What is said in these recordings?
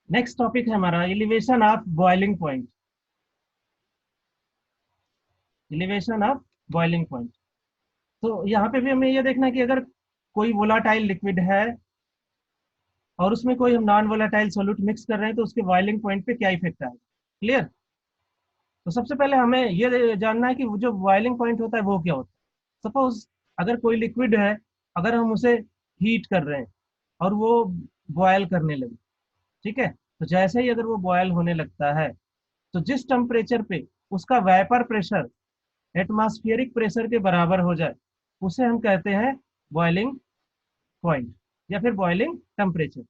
Next topic है हमारा elevation of boiling point. Elevation of boiling point. तो यहाँ पे भी हमें ये देखना है कि अगर कोई वोलाटाइल लिक्विड है और उसमें कोई हम नॉन वोलाटाइल सोल्यूट मिक्स कर रहे हैं तो उसके बॉइलिंग पॉइंट पे क्या इफेक्ट आएगा। क्लियर। तो सबसे पहले हमें ये जानना है कि वो जो बॉइलिंग पॉइंट होता है वो क्या होता है। सपोज अगर कोई लिक्विड है, अगर हम उसे हीट कर रहे हैं और वो बॉयल करने लगे, ठीक है, तो जैसे ही अगर वो बॉयल होने लगता है तो जिस टेम्परेचर पे उसका वेपर प्रेशर एटमॉस्फेरिक प्रेशर के बराबर हो जाए उसे हम कहते हैं बॉइलिंग पॉइंट या फिर बॉइलिंग टेम्परेचर।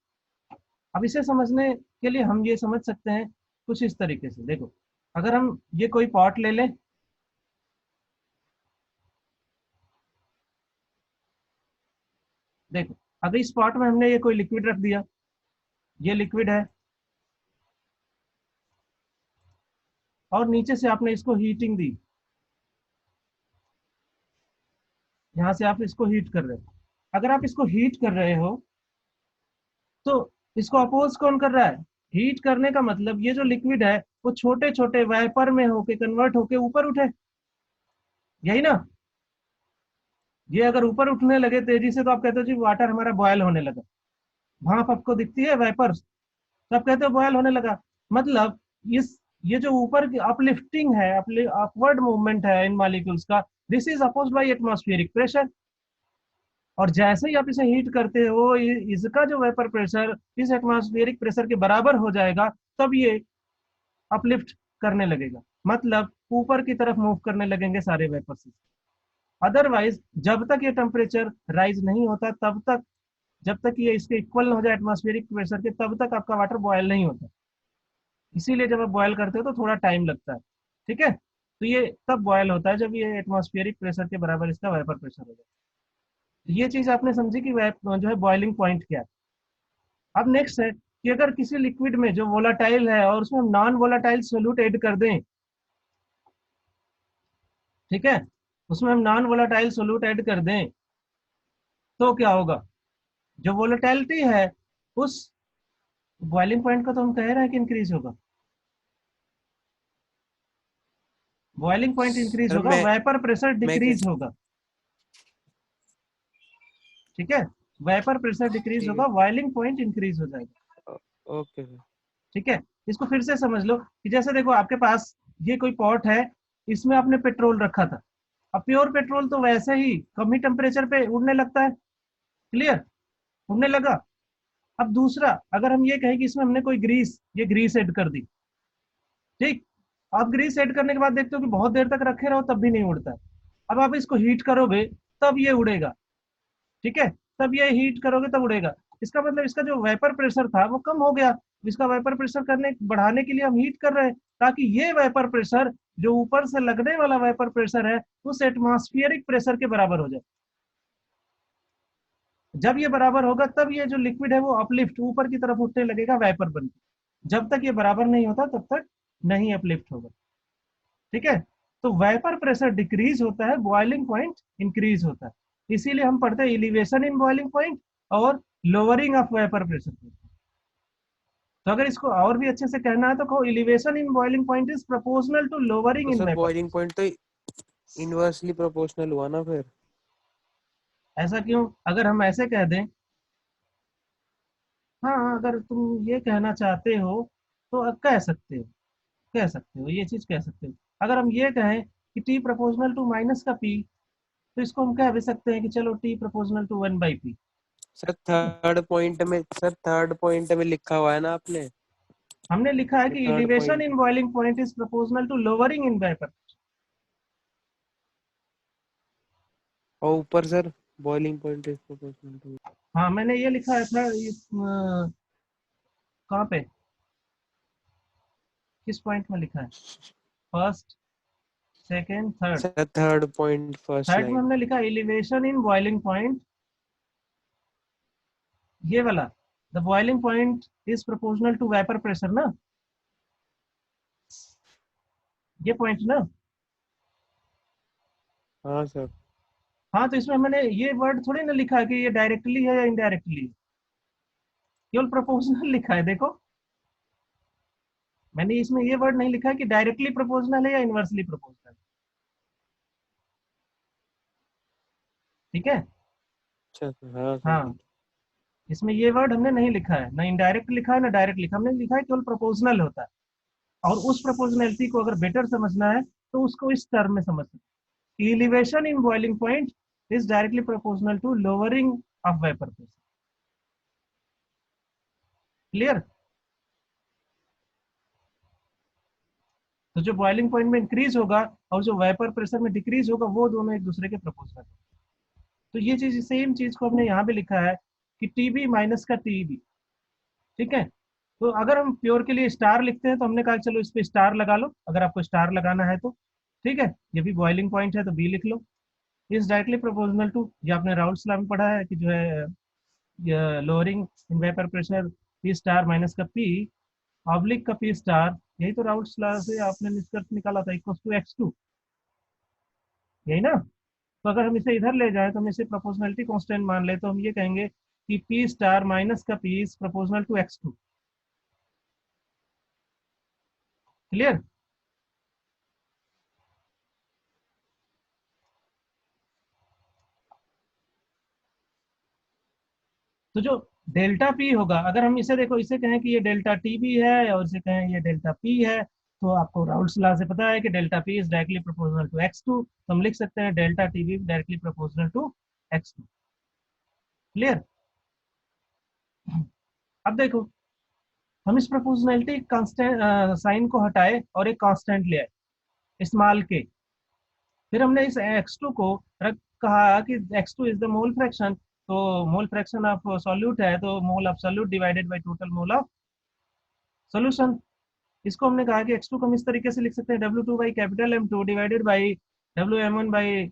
अब इसे समझने के लिए हम ये समझ सकते हैं कुछ इस तरीके से। देखो, अगर हम ये कोई पॉट ले लें, देखो अगर इस पॉट में हमने ये कोई लिक्विड रख दिया, ये लिक्विड है और नीचे से आपने इसको हीटिंग दी, यहाँ से आप इसको हीट कर रहे हो। अगर आप इसको हीट कर रहे हो तो इसको अपोज कौन कर रहा है। हीट करने का मतलब ये जो लिक्विड है वो छोटे छोटे वाइपर में होके कन्वर्ट होके ऊपर उठे, यही ना। ये अगर ऊपर उठने लगे तेजी से तो आप कहते हो जी वाटर हमारा बॉयल होने लगा। भाप आपको दिखती है वाइपर्स, तो आप कहते हो बॉयल होने लगा। मतलब इस ये जो ऊपर की अपलिफ्टिंग है, अपवर्ड मूवमेंट है इन मॉलिक्यूल्स का, this is opposed by atmospheric pressure. और जैसे ही आप इसे हीट करते हो इसका जो वेपर प्रेशर इस एटमॉस्फेरिक प्रेशर के बराबर हो जाएगा, तब ये अपलिफ्ट करने लगेगा, मतलब ऊपर की तरफ मूव करने लगेंगे सारे वेपर्स। अदरवाइज जब तक ये टेम्परेचर राइज नहीं होता तब तक, जब तक ये इसके इक्वल हो जाए एटमॉस्फेरिक प्रेशर के, तब तक आपका वाटर बॉयल नहीं होता। इसीलिए जब आप बॉयल करते हो तो थोड़ा टाइम लगता है, ठीक है। तो ये तब बॉयल होता है जब ये एटमॉस्फेरिक प्रेशर के बराबर इसका वेपर प्रेशर हो जाए। तो ये चीज आपने समझी कि जो है बॉइलिंग पॉइंट क्या है। अब नेक्स्ट है कि अगर किसी लिक्विड में जो वोलाटाइल है और उसमें हम नॉन वोलाटाइल सोल्यूट ऐड कर दें, ठीक है, उसमें हम नॉन वोलाटाइल सोल्यूट ऐड कर दें तो क्या होगा। जो वोलेटिलिटी है उस बॉइलिंग पॉइंट का तो हम कह रहे हैं कि इंक्रीज होगा। बॉइलिंग पॉइंट इंक्रीज सर होगा, वेपर प्रेशर मैं डिक्रीज होगा, ठीक है। वेपर प्रेशर डिक्रीज ठीक होगा, है। बॉइलिंग पॉइंट इंक्रीज हो जाएगा, ओके सर। ठीक है। इसको फिर से समझ लो कि जैसे देखो आपके पास ये कोई पॉट है, इसमें आपने पेट्रोल रखा था। अब प्योर पेट्रोल तो वैसे ही कम ही टेम्परेचर पे उड़ने लगता है, क्लियर, उड़ने लगा। अब दूसरा, अगर हम ये कहें कि इसमें हमने कोई ग्रीस, ये ग्रीस ऐड कर दी, ठीक। आप ग्रीस ऐड करने के बाद देखते हो कि बहुत देर तक रखे रहो तब भी नहीं उड़ता है। अब आप इसको हीट करोगे तब ये उड़ेगा, ठीक है। तब ये हीट करोगे तब उड़ेगा। इसका मतलब इसका जो वेपर प्रेशर था वो कम हो गया। इसका वेपर प्रेशर करने बढ़ाने के लिए हम हीट कर रहे हैं ताकि ये वेपर प्रेशर जो ऊपर से लगने वाला वेपर प्रेशर है उस एटमॉस्फेरिक प्रेशर के बराबर हो जाए। जब ये बराबर होगा तब ये जो लिक्विड है वो अपलिफ्ट ऊपर की तरफ उठने लगेगा वेपर बन के। जब तक ये बराबर नहीं होता तब तक नहीं अपलिफ्ट होगा, ठीक है। तो वेपर प्रेशर डिक्रीज होता है, बॉइलिंग पॉइंट इंक्रीज होता है। इसीलिए हम पढ़ते हैं एलिवेशन इन बॉइलिंग पॉइंट और लोअरिंग ऑफ वेपर प्रेशर। तो अगर इसको और भी अच्छे से कहना है तो कहो elevation in boiling point is proportional to lowering तो इन सर वेपर बॉइलिंग प्रेशर। पॉइंट तो इनवर्सली प्रोपोर्शनल हुआ ना फिर। ऐसा क्यों, अगर हम ऐसे कह दें, हाँ अगर तुम ये कहना चाहते हो तो अब कह सकते हो, कह सकते हो, ये चीज कह सकते हो। अगर हम ये कहें कि टी प्रोपोर्शनल टू माइनस का पी, तो इसको हम कह भी सकते हैं कि चलो T proportional to 1/p। Sir third point में लिखा हुआ है ना आपने। हमने लिखा है वो कि third elevation point in boiling point is proportional to lowering in vapour. और ऊपर sir boiling point is proportional to. हाँ मैंने ये लिखा है था कहाँ पे, किस पॉइंट में लिखा है, first, second, third. Sir third point first third में लाइन। हमने लिखा एलिवेशन इन बॉइलिंग पॉइंट, ये वाला, the boiling point is proportional to vapour pressure ना, ये पॉइंट ना। हाँ सर। हाँ तो इसमें मैंने ये वर्ड थोड़ी ना लिखा है कि ये डायरेक्टली है या इनडायरेक्टली है, केवल प्रोपोर्शनल लिखा है, देखो। मैंने इसमें ये वर्ड नहीं लिखा है कि डायरेक्टली प्रोपोर्शनल है या इनवर्सली प्रोपोर्शनल। ठीक है। अच्छा सर, हाँ सर हाँ, ठीक इसमें ये वर्ड हमने नहीं लिखा है, ना इनडायरेक्ट लिखा है ना डायरेक्ट लिखा, हमने लिखा है केवल प्रोपोर्शनल होता है। और उस प्रोपोर्शनैलिटी को अगर बेटर समझना है तो उसको इस टर्म में समझ सकते हैं, elevation in boiling point is directly proportional to lowering of vapour pressure. Clear. तो जो बॉइलिंग पॉइंट में इंक्रीज होगा और जो वेपर प्रेशर में डिक्रीज होगा वो दोनों एक दूसरे के प्रोपोर्शनल। तो ये चीज, सेम चीज को हमने यहाँ भी लिखा है कि टीबी माइनस का टीबी। ठीक है। तो अगर हम प्योर के लिए स्टार लिखते हैं तो हमने कहा चलो इस पे स्टार लगा लो, अगर आपको स्टार लगाना है तो। ठीक है, ये भी बॉइलिंग पॉइंट है तो बी लिख लो। इज डायरेक्टली प्रोपोर्शनल टू, ये आपने राउल्ट्स लॉ में पढ़ा है कि जो है lowering in vapour pressure P star minus का पी ऑब्लिक का पी स्टार, यही तो राउल्ट्स लॉ से आपने निष्कर्ष निकाला था, इक्वल टू एक्स टू, यही ना। तो अगर हम इसे इधर ले जाए तो हम इसे प्रोपोर्शनलिटी कांस्टेंट मान ले तो हम ये कहेंगे कि पी स्टार माइनस का P is proportional to X two. Clear. तो जो डेल्टा पी होगा, अगर हम इसे देखो, इसे कहें कि ये डेल्टा टी भी है और इसे कहें ये डेल्टा पी है, तो आपको राउल्ट्स लॉ से पता है कि delta P is directly proportional to X two, तो हम लिख सकते हैं डेल्टा टी भी directly proportional to X two. Clear. अब देखो, हम इस प्रोपोर्शनलिटी कांस्टेंट साइन को हटाए और एक कांस्टेंट ले आए स्मॉल के। फिर हमने इस x2 को रख, कहा कि x2 is the mole fraction, तो मोल फ्रैक्शन ऑफ सॉल्यूट है तो mole of solute divided by total mole of solution. इसको हमने कहा कि x2 को हम इस तरीके से लिख सकते हैं W2 by capital M2 divided by WM1 by,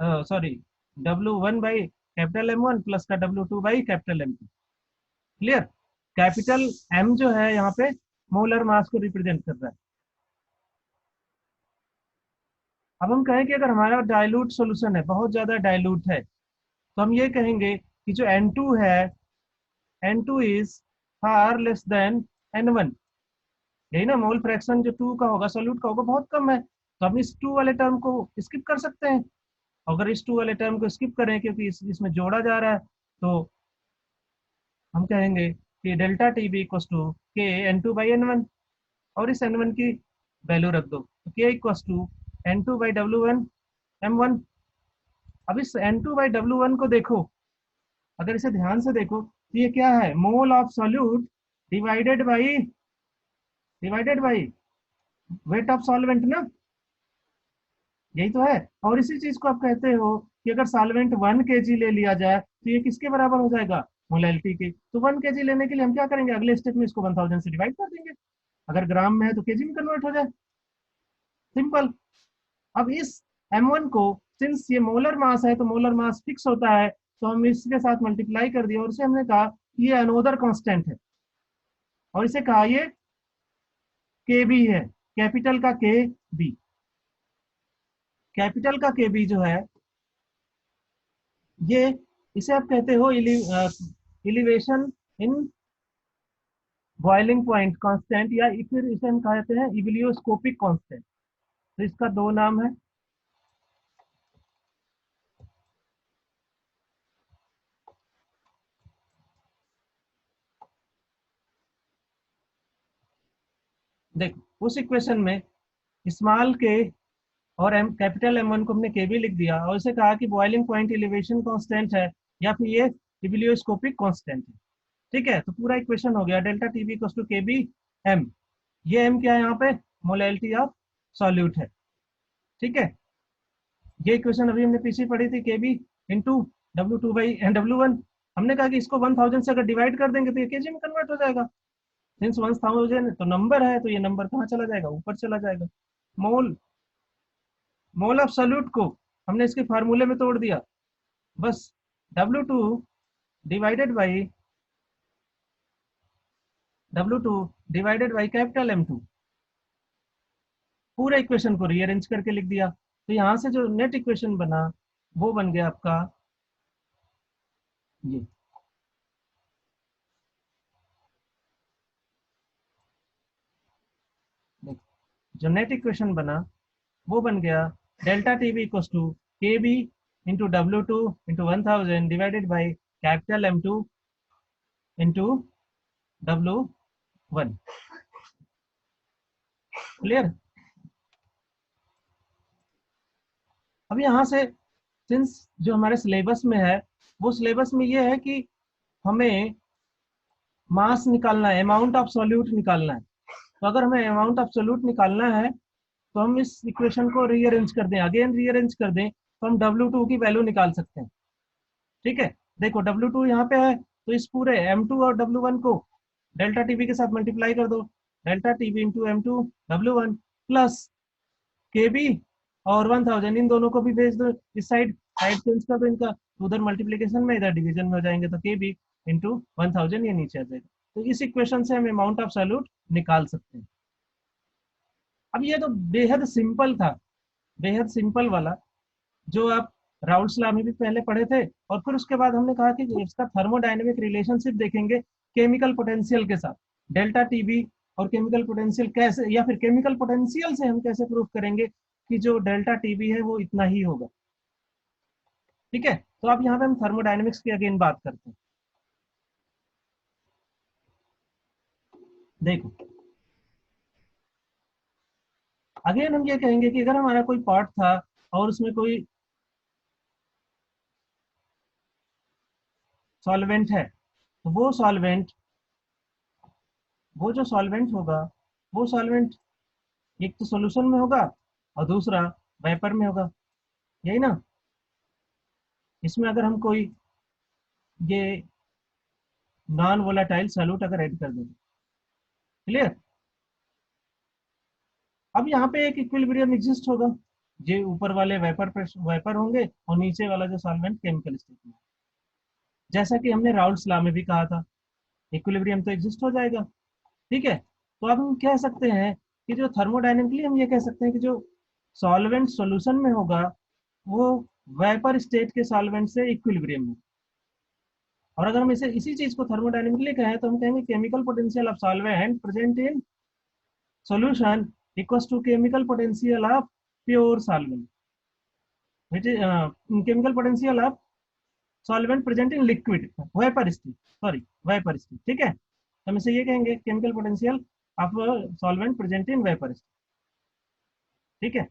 sorry, W1 by capital M1 plus का W2 by capital M2। Clear. Capital M जो है यहाँ पे मोलर मास को रिप्रेजेंट कर रहा है। अब हम कहें कि अगर हमारा डाइल्यूट सॉल्यूशन है, बहुत ज्यादा डाइल्यूट है, तो हम ये कहेंगे कि जो N2 है, N2 is far less than N1। यही ना, मोल फ्रैक्शन जो 2 का होगा सॉल्यूट का होगा बहुत कम है, तो हम इस 2 वाले टर्म को स्किप कर सकते हैं। अगर इस 2 वाले टर्म को स्किप करें क्योंकि इसमें जोड़ा जा रहा है, तो हम कहेंगे कि delta T B equals to K N2 by N1, और इस N1 की वैल्यू रख दो, तो के equals to N2 by W1 M1। अब इस N2 बाई W1 को देखो, अगर इसे ध्यान से देखो तो ये क्या है, mole of solute divided by weight of solvent ना, यही तो है। और इसी चीज को आप कहते हो कि अगर सॉल्वेंट 1 kg ले लिया जाए तो ये किसके बराबर हो जाएगा, मोलैलिटी के। तो 1 kg लेने के लिए हम क्या करेंगे, अगले स्टेप में इसको 1000 से डिवाइड कर देंगे, अगर ग्राम में है तो केजी में कन्वर्ट हो जाए, सिंपल। अब इस M1 को, सिंस ये मोलर मास है तो मोलर मास फिक्स होता है, तो हम इसके साथ मल्टीप्लाई कर दिया और इसे हमने कहा ये अनोदर कांस्टेंट है, और इसे कहा ये के बी है, कैपिटल का के बी। कैपिटल का के बी जो है ये, इसे आप कहते हो इलिवेशन इन बॉइलिंग पॉइंट कांस्टेंट, या फिर इसे हम कहते हैं इबिलियोस्कोपिक कांस्टेंट। तो इसका दो नाम है। देखो उस इक्वेशन में स्मॉल के और एम कैपिटल M1 को हमने के बी लिख दिया और इसे कहा कि बॉइलिंग पॉइंट एलिवेशन कांस्टेंट है या फिर ये इबिलियोस्कोपिक कांस्टेंट है। ठीक है, तो पूरा इक्वेशन हो गया, delta T B equals to K B M. ये एम क्या है यहाँ पे, मोलैलिटी ऑफ सॉल्यूट है। ठीक है, ये इक्वेशन अभी हमने पीछे पढ़ी थी, के B into W2 by W1। हमने कहा कि इसको 1000 से अगर डिवाइड कर देंगे तो ये केजी में कन्वर्ट हो जाएगा। सिंस 1000 तो नंबर है तो ये नंबर कहाँ चला जाएगा, ऊपर चला जाएगा। मोल मोल ऑफ सॉल्यूट को हमने इसके फार्मूले में तोड़ दिया, बस W2 divided by W2 divided by capital M2, पूरे इक्वेशन को रीअरेंज करके लिख दिया। तो यहाँ से जो नेट इक्वेशन बना वो बन गया आपका ये। जो नेट इक्वेशन बना वो बन गया delta T B equals to K B into W two into 1000 divided by capital M two into W one. Clear? अब यहाँ से सिंस जो हमारे सिलेबस में है वो सिलेबस में ये है कि हमें मास निकालना है, अमाउंट ऑफ सॉल्यूट निकालना है। तो अगर हमें अमाउंट ऑफ सॉल्यूट निकालना है तो हम इस इक्वेशन को रीअरेंज कर दें, अगेन रीअरेंज कर दें तो हम W2 की वैल्यू निकाल सकते हैं। ठीक है, देखो W2 यहाँ पे है तो इस पूरे M2 और W1 को डेल्टा टीबी के साथ मल्टीप्लाई कर दो, delta TB into M2 W1 plus KB और 1000 इन दोनों को भी भेज दो इस साइड, साइड चेंज कर दो इनका, तो उधर मल्टीप्लीकेशन में इधर डिवीजन में हो जाएंगे, तो KB इंटू 1000 ये नीचे आ जाएगा। तो इस इक्वेशन से हम अमाउंट ऑफ सॉल्यूट निकाल सकते हैं। अब ये तो बेहद सिंपल था, बेहद सिंपल वाला, जो आप राउल्ट्स लॉ में भी पहले पढ़े थे। और फिर उसके बाद हमने कहा कि इसका थर्मोडायनेमिक रिलेशनशिप देखेंगे केमिकल पोटेंशियल के साथ, डेल्टा टीबी और केमिकल पोटेंशियल कैसे, या फिर केमिकल पोटेंशियल से हम कैसे प्रूव करेंगे कि जो डेल्टा टीबी है वो इतना ही होगा। ठीक है, तो अब यहाँ पे हम थर्मोडायनेमिक्स की अगेन बात करते हैं। देखो अगेन हम ये कहेंगे कि अगर हमारा कोई पार्ट था और उसमें कोई सॉल्वेंट है, तो वो जो सॉल्वेंट होगा वो सॉल्वेंट एक तो सॉल्यूशन में होगा और दूसरा वेपर में होगा, यही ना। इसमें अगर हम कोई ये नॉन वोलाटाइल सॉल्यूट अगर ऐड कर देंगे, क्लियर। अब यहाँ पे एक इक्विलिब्रियम एग्जिस्ट होगा, जो ऊपर वाले वेपर होंगे और नीचे वाला जो सॉल्वेंट केमिकल स्टेट में, जैसा कि हमने राउल्ट्स लॉ में भी कहा था, इक्विलिब्रियम तो एग्जिस्ट हो जाएगा। ठीक है, तो अब हम कह सकते हैं कि जो थर्मोडायनेमिकली हम ये कह सकते हैं कि जो सॉल्वेंट सॉल्यूशन में होगा वो वेपर स्टेट के सॉल्वेंट से इक्विलिब्रियम में। और अगर हम इसे इसी चीज को थर्मोडायनेमिकली कहें तो हम कहेंगे chemical potential of solvent present in solution equals to chemical potential of pure solvent, which is chemical potential of solvent present in liquid vapor state, sorry vapour state. ठीक है, तो हम इसे ये कहेंगे chemical potential of solvent present in vapour state. ठीक है,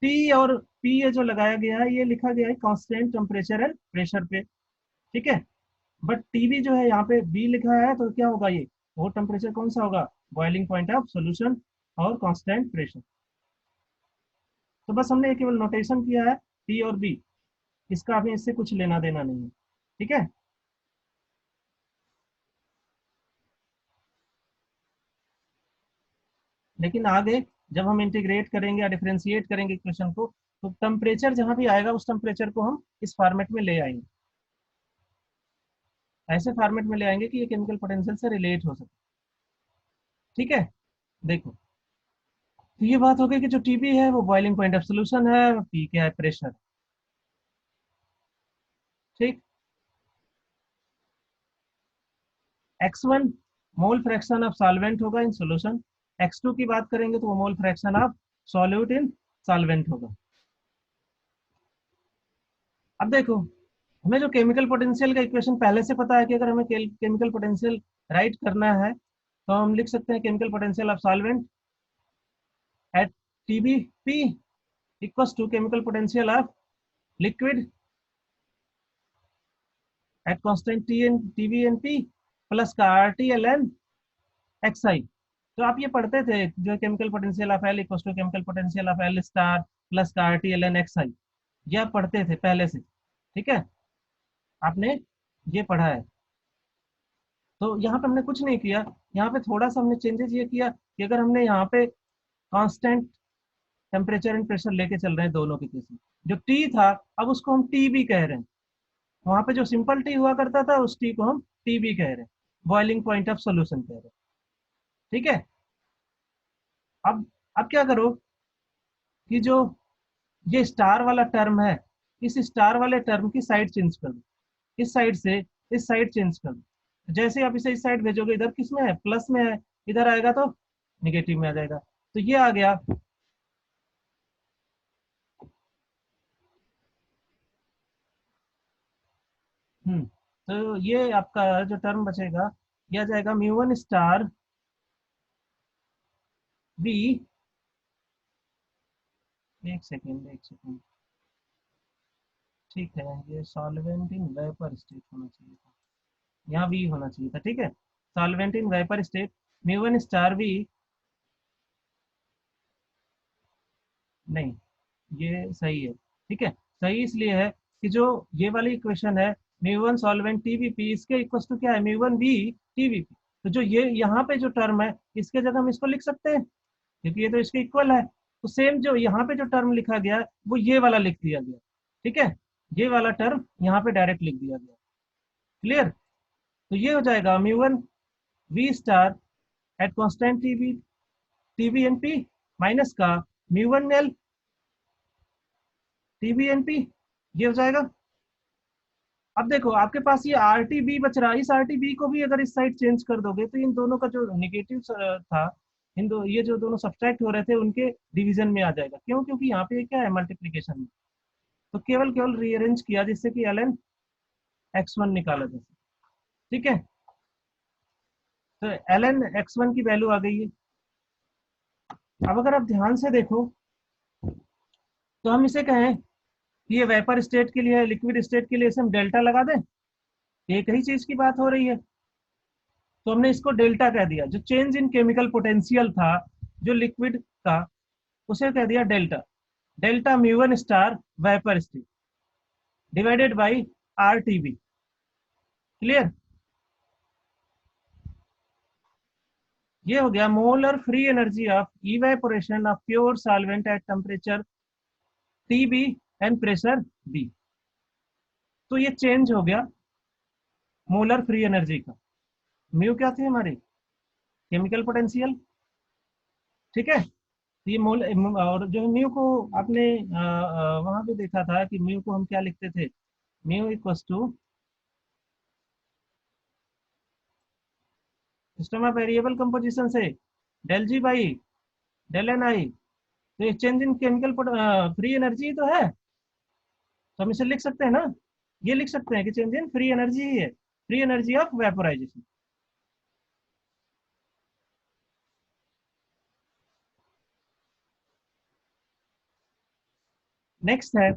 T और P ये जो लगाया गया है ये लिखा गया है कांस्टेंट टेम्परेचर एंड प्रेशर पे। ठीक है, बट टीबी जो है यहाँ पे बी लिखा है तो क्या होगा, ये वो टेम्परेचर कौन सा होगा, बॉइलिंग पॉइंट ऑफ सॉल्यूशन और कांस्टेंट प्रेशर। तो बस हमने केवल नोटेशन किया है टी और बी, इसका अभी इससे कुछ लेना देना नहीं है। ठीक है, लेकिन आगे जब हम इंटीग्रेट करेंगे या डिफरेंशिएट करेंगे इक्वेशन को, तो टेम्परेचर जहां भी आएगा उस टेम्परेचर को हम इस फॉर्मेट में ले आएंगे, ऐसे फॉर्मेट में ले आएंगे कि ये केमिकल पोटेंशियल से रिलेट हो सके। ठीक है, देखो तो ये बात हो गई कि जो टीबी है वो बॉइलिंग पॉइंट ऑफ सोल्यूशन है, पी क्या है, प्रेशर। ठीक, x1 mole fraction of solvent होगा इन सॉल्यूशन, x2 की बात करेंगे तो वो mole fraction of solute in solvent होगा। अब देखो हमें जो केमिकल पोटेंशियल का इक्वेशन पहले से पता है कि अगर हमें केमिकल पोटेंशियल राइट करना है तो हम लिख सकते हैं chemical potential of solvent at TBP equals to chemical potential of liquid at constant TB and P plus का RT/ln XI। तो आप ये पढ़ते थे जो chemical potential of L equals to chemical potential of L star plus का RT/ln XI, ये आप पढ़ते थे पहले से। ठीक है, आपने ये पढ़ा है। तो यहाँ पे हमने कुछ नहीं किया, यहाँ पे थोड़ा सा हमने चेंजेस ये किया कि अगर हमने यहाँ पे कांस्टेंट टेम्परेचर एंड प्रेशर लेके चल रहे हैं दोनों के केस में, जो टी था अब उसको हम टी भी कह रहे हैं, वहां पे जो सिंपल टी हुआ करता था उस टी को हम टी भी कह रहे हैं, बॉइलिंग पॉइंट ऑफ सोल्यूशन कह रहे हैं। ठीक है, अब क्या करो कि जो ये स्टार वाला टर्म है, इस स्टार वाले टर्म की साइड चेंज कर दो, इस साइड से इस साइड चेंज कर दो। जैसे आप इसे इस साइड भेजोगे, इधर किस में है, प्लस में है, इधर आएगा तो निगेटिव में आ जाएगा। तो ये आ गया तो ये आपका जो टर्म बचेगा यह जाएगा म्यू1 स्टार बी, एक सेकेंड, ठीक है, ये सॉल्वेंट इन वेपर स्टेट होना चाहिए था, यहाँ वी होना चाहिए था, ठीक है, सॉल्वेंट इन वेपर स्टेट म्यू1 स्टार वी, नहीं ये सही है, ठीक है, सही इसलिए है कि जो ये वाली इक्वेशन है म्यू1 सॉल्वेंट टीवीपी, इसके इक्वल टू क्या है, म्यू1 वी टीवीपी, तो जो ये यहाँ पे जो टर्म है इसके जगह हम इसको लिख सकते हैं क्योंकि ये तो इसके इक्वल है, तो सेम जो यहाँ पे जो टर्म लिखा गया वो ये वाला लिख दिया गया, ठीक है, ये वाला टर्म यहाँ पे डायरेक्ट लिख दिया गया, क्लियर। तो ये हो जाएगा mu one V star at constant TV TV N P minus का mu one L TV N P, ये हो जाएगा। अब देखो आपके पास ये आर टी बी बच रहा है, इस आर टी बी को भी अगर इस साइड चेंज कर दोगे तो इन दोनों का जो निगेटिव था, इन दो ये जो दोनों सब्सट्रैक्ट हो रहे थे उनके डिवीजन में आ जाएगा, क्यों, क्योंकि यहाँ पे क्या है मल्टीप्लीकेशन में, तो केवल रीअरेंज किया जिससे कि एल एन x1 निकाला जा सके, ठीक है, तो एल एन x1 की वैल्यू आ गई है। अब अगर आप ध्यान से देखो तो हम इसे कहें कि ये वेपर स्टेट के लिए, लिक्विड स्टेट के लिए इसे हम डेल्टा लगा दें, एक ही चीज की बात हो रही है, तो हमने इसको डेल्टा कह दिया, जो चेंज इन केमिकल पोटेंशियल था जो लिक्विड का उसे कह दिया delta, delta mu one star vapour state divided by R T B, clear. ये हो गया molar free energy of evaporation of pure solvent at temperature T B and pressure B, तो ये चेंज हो गया मोलर फ्री एनर्जी का, mu क्या थी हमारी केमिकल पोटेंशियल, ठीक है, तो ये मोल और जो म्यू को आपने वहां पे देखा था कि म्यू को हम क्या लिखते थे, mu equals to system of variable composition से del G by del N I, तो ये change in chemical free energy तो है, तो हम इसे लिख सकते हैं ना, ये लिख सकते हैं कि चेंज इन फ्री एनर्जी ही है, free energy of vaporisation. Next है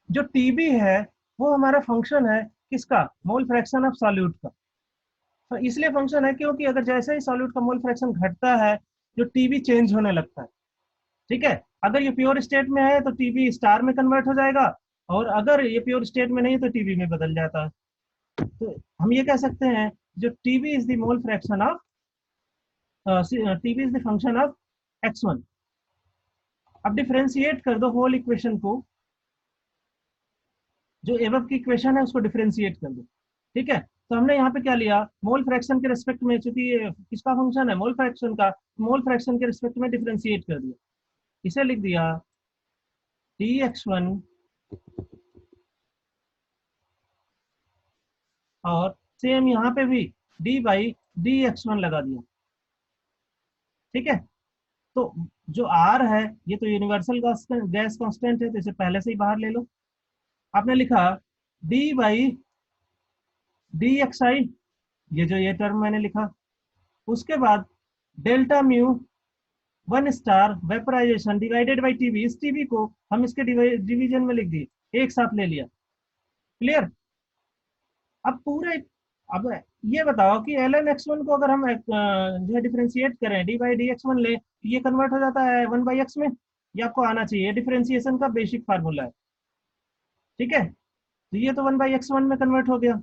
जो टीबी है वो हमारा फंक्शन है किसका, मोल फ्रैक्शन ऑफ सॉल्यूट का, तो इसलिए फंक्शन है क्योंकि अगर जैसे ही सॉल्यूट का मोल फ्रैक्शन घटता है जो टीबी चेंज होने लगता है, ठीक है, अगर ये प्योर स्टेट में है तो टीबी स्टार में कन्वर्ट हो जाएगा, और अगर ये प्योर स्टेट में नहीं तो टीबी में बदल जाता है, तो हम ये कह सकते हैं जो TB is the mole fraction of TB is the function of x1। अब डिफरेंशिएट कर दो होल इक्वेशन को, जो एवब की इक्वेशन है उसको डिफरेंशिएट कर दो, ठीक है, तो हमने यहाँ पे क्या लिया, मोल फ्रैक्शन के रिस्पेक्ट में, चूंकि ये किसका फंक्शन है मोल फ्रैक्शन का, मोल फ्रैक्शन के रिस्पेक्ट में डिफरेंशिएट कर दिया, इसे लिख दिया dx1 और सेम यहाँ पे भी d बाई dx1 लगा दिया, ठीक है, तो जो r है ये तो यूनिवर्सल गैस कांस्टेंट है तो इसे पहले से ही बाहर ले लो, आपने लिखा d बाई dxi, ये टर्म मैंने लिखा, उसके बाद delta mu 1 star vaporization divided by TB, इस टीबी को हम इसके डिवीजन में लिख दिए, एक साथ ले लिया, क्लियर। अब पूरे, अब ये बताओ कि एल एन एक्स वन को अगर हम जो है डिफ्रेंशिएट करें D by D x one ले, ये कन्वर्ट हो जाता है 1/x में, ये आपको आना चाहिए, डिफ्रेंशिएशन का बेसिक फार्मूला है, ठीक है, तो ये तो 1/x1 में कन्वर्ट हो गया,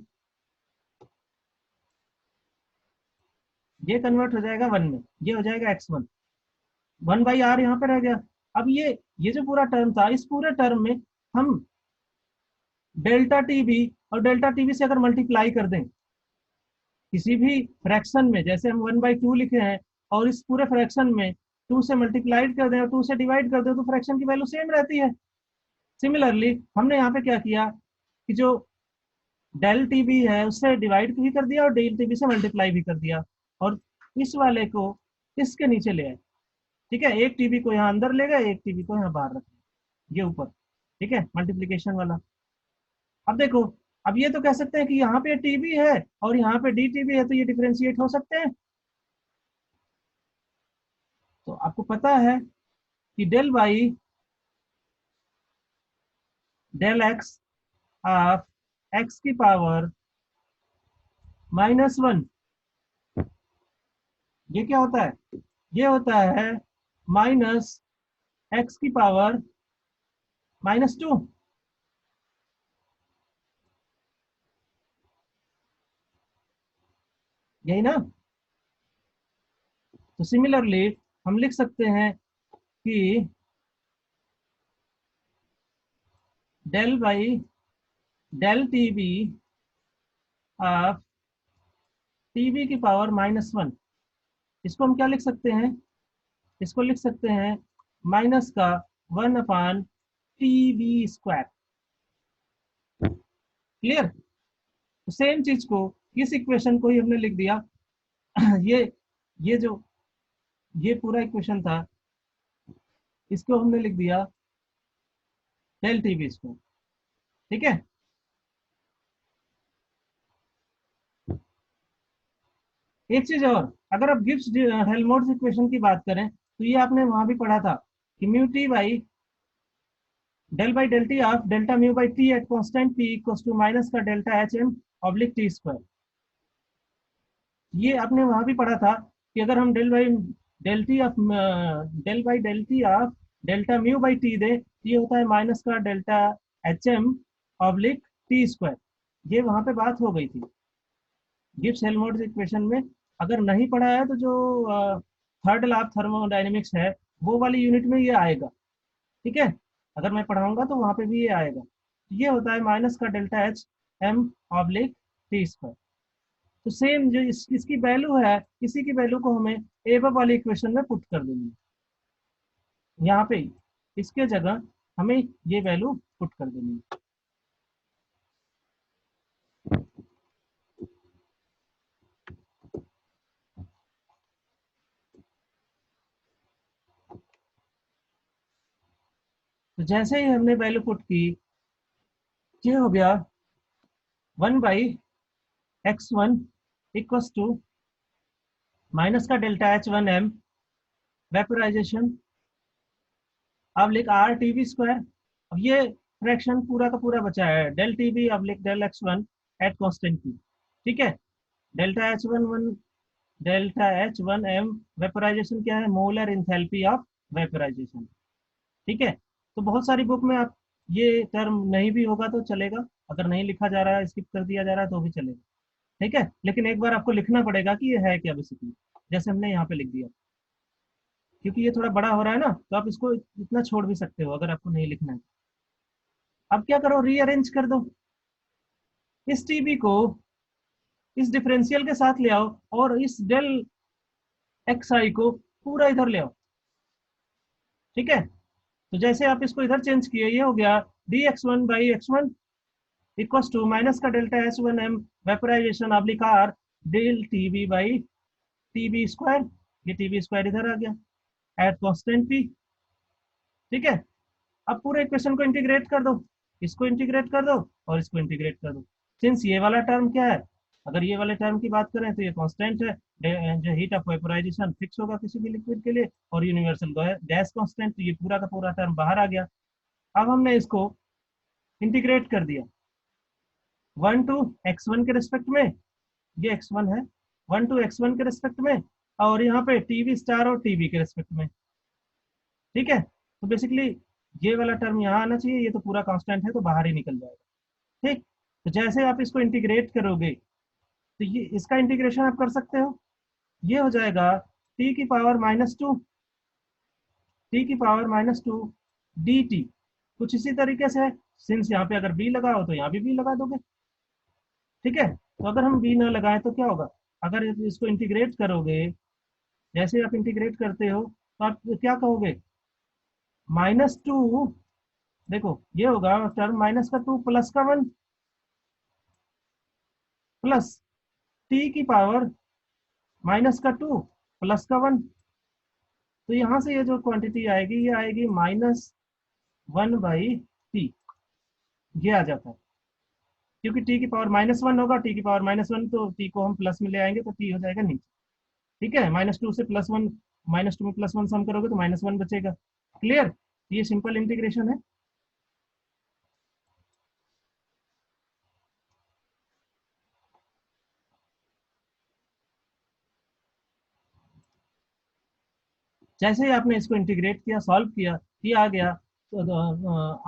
ये कन्वर्ट हो जाएगा 1 में, ये हो जाएगा x1, 1/r यहाँ पे रह गया। अब ये जो पूरा टर्म था, इस पूरे टर्म में हम डेल्टा टीबी और डेल्टा टीबी से अगर मल्टीप्लाई कर दें किसी भी फ्रैक्शन में, जैसे हम 1/2 लिखे हैं और इस पूरे फ्रैक्शन में 2 से मल्टीप्लाइड कर दें और 2 से डिवाइड कर दें तो फ्रैक्शन की वैल्यू सेम रहती है। सिमिलरली हमने यहाँ पे क्या किया कि जो डेल टीबी है उससे डिवाइड भी कर दिया और डेल टीबी से मल्टीप्लाई भी कर दिया, और इस वाले को इसके नीचे ले आए, ठीक है, एक टीबी को यहाँ अंदर ले गए, एक टीबी को यहाँ बाहर रख ये ऊपर, ठीक है, मल्टीप्लीकेशन वाला। अब देखो, अब ये तो कह सकते हैं कि यहाँ पे टी भी है और यहाँ पे डी टी भी है, तो ये डिफ्रेंशिएट हो सकते हैं। तो आपको पता है कि del by del X of X की पावर -1, ये क्या होता है? ये होता है माइनस एक्स की पावर -2। यही ना? तो सिमिलरली हम लिख सकते हैं कि del by del T B of T B की पावर -1, इसको हम क्या लिख सकते हैं? इसको लिख सकते हैं माइनस का 1/TB²। क्लियर? तो सेम चीज को, इस इक्वेशन को ही हमने लिख दिया। ये ये जो ये पूरा इक्वेशन था, इसको हमने लिख दिया डेल टी बी स्क्वायर। ठीक है, एक चीज और, अगर आप गिब्स हेल्महोल्ट्ज इक्वेशन की बात करें तो ये आपने वहां भी पढ़ा था कि mu T by del T of delta mu by T at constant P equals to minus का delta H M oblique T square. ये आपने वहां भी पढ़ा था कि अगर हम del by del T of delta mu by T दे, ये होता है माइनस का delta H M oblique T square. ये वहां पे बात हो गई थी गिब्स हेल्महोल्ट्ज इक्वेशन में। अगर नहीं पढ़ा है तो जो थर्ड लॉ ऑफ थर्मोडायनेमिक्स है, वो वाली यूनिट में ये आएगा। ठीक है, अगर मैं पढ़ाऊंगा तो वहां पे भी ये आएगा। ये होता है माइनस का delta H M oblique T square. तो सेम जो इसकी वैल्यू है, इसी की वैल्यू को हमें एबव वाली इक्वेशन में पुट कर देनी है। यहाँ पे इसके जगह हमें ये वैल्यू पुट कर देनी है। तो जैसे ही हमने वैल्यू पुट की, ये हो गया 1/x1 इक्वल्स टू माइनस का डेल्टा H1m वेपोराइजेशन अब लिख आर टी बी स्क्वायर। अब ये फ्रैक्शन पूरा का पूरा बचा है, डेल टी बी अब लिख del x1 eight constant P. ठीक है, डेल्टा H1 एम वेपोराइजेशन क्या है? Molar enthalpy of vaporisation. ठीक है, तो बहुत सारी बुक में आप ये टर्म नहीं भी होगा तो चलेगा, अगर नहीं लिखा जा रहा है, स्किप कर दिया जा रहा है तो भी चलेगा। ठीक है, लेकिन एक बार आपको लिखना पड़ेगा कि ये है क्या बेसिकली, जैसे हमने यहाँ पे लिख दिया। क्योंकि ये थोड़ा बड़ा हो रहा है ना, तो आप इसको इतना छोड़ भी सकते हो अगर आपको नहीं लिखना है। अब क्या करो, रीअरेंज कर दो इस टीबी को, इस डिफरेंशियल के साथ ले आओ और इस डेल एक्स आई को पूरा इधर ले आओ। ठीक है, तो जैसे आप इसको इधर चेंज किए, ये हो गया dx1/x1 इक्वल्स टू माइनस का delta H1m vaporization oblique R del TB by TB square. ये टीबी स्क्वायर इधर आ गया एट कांस्टेंट पी। ठीक है, अब पूरे इक्वेशन को इंटीग्रेट कर दो, इसको इंटीग्रेट कर दो और इसको इंटीग्रेट कर दो। सिंस ये वाला टर्म क्या है, अगर ये वाले टर्म की बात करें तो ये कांस्टेंट है, जो हीट ऑफ वेपोराइजेशन फिक्स होगा किसी भी लिक्विड के लिए, और यूनिवर्सल गैस कांस्टेंट, तो ये पूरा का पूरा टर्म बाहर आ गया। अब हमने इसको इंटीग्रेट कर दिया 1 to x1 के रिस्पेक्ट में, ये x1 है, 1 to x1 के रिस्पेक्ट में, और यहाँ पे टीवी स्टार और टीबी के रिस्पेक्ट में। ठीक है, तो बेसिकली ये वाला टर्म यहाँ आना चाहिए, ये तो पूरा कांस्टेंट है तो बाहर ही निकल जाएगा। ठीक, तो जैसे आप इसको इंटीग्रेट करोगे तो ये इसका इंटीग्रेशन आप कर सकते हो, ये हो जाएगा टी की पावर -2, टी की पावर -2 डी टी। कुछ इसी तरीके से, सिंस यहाँ पे अगर बी लगाओ तो यहाँ भी बी लगा दोगे। ठीक है, तो अगर हम बी ना लगाए तो क्या होगा, अगर इसको इंटीग्रेट करोगे, जैसे आप इंटीग्रेट करते हो तो आप क्या कहोगे, -2, देखो ये होगा टर्म -2 प्लस का 1 प्लस टी की पावर -2 प्लस का 1। तो यहाँ से ये जो क्वांटिटी आएगी, ये आएगी -1/t। ये आ जाता है, क्योंकि टी की पावर -1 होगा, टी की पावर -1 तो टी को हम प्लस में ले आएंगे तो टी हो जाएगा नीचे। ठीक है, -2 से +1, -2 में +1 सम करोगे तो -1 बचेगा। क्लियर? ये सिंपल इंटीग्रेशन है। जैसे ही आपने इसको इंटीग्रेट किया, सॉल्व किया, ये आ गया, तो